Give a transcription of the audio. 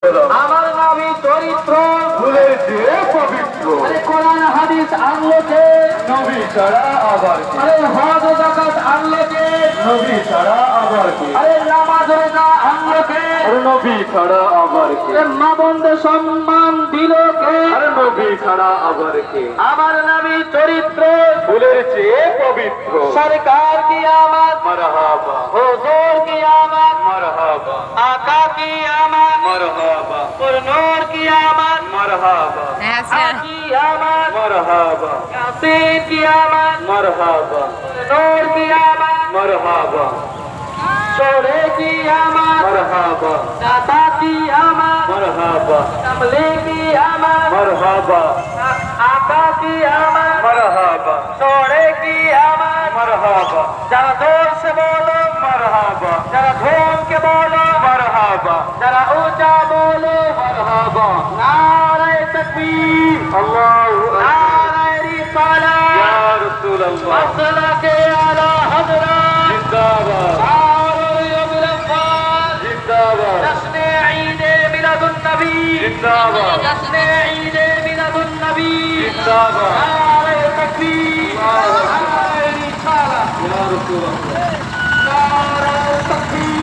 আমার নবী চরিত্র ফুলের চেয়ে পবিত্র। আরে কোরআন হাদিস আনলো কে? নবী ছাড়া আবার কে? আরে হজ ও যাকাত আনলো কে? নবী ছাড়া আবার কে? আরে নামাজ রোজা আনলো কে? আরে নবী ছাড়া আবার কে? আরে মা বোনদের সম্মান দিল কে? আরে নবী ছাড়া আবার কে? আমার নবী চরিত্র ফুলের চেয়ে পবিত্র। সরকার কি আমার মারহাবা হুজুর কি আমার মারহাবা আকা কি আমার মারহাবা নূর কি আমার মারহাবা কি আমার মারহাবা ইয়াসিন কি আমার মারহাবা নূর কি আমার মারহাবা চোরে কি আমার মারহাবা দাতা কি আমার মারহাবা কামলে কি আমার মারহাবা আকা কি আমার মারহাবা চোরে কি আমার মারহাবা যারা জোর সে বলো মারহাবা যারা ধুম কে বলো মারহাবা যারা ऊंचा बोलो মারহাবা नारे तकबीर আল্লাহু আকবার नारे रिसाला ইয়া রাসূলুল্লাহ असला के आला हजरा জিন্দাবাদ জিন্দাবাদ जश्न ईद मिलाद नबी জিন্দাবাদ जश्न ईद मिलाद नबी জিন্দাবাদ नारे तकबीर नारे रिसाला ইয়া রাসূলুল্লাহ नारे तकबीर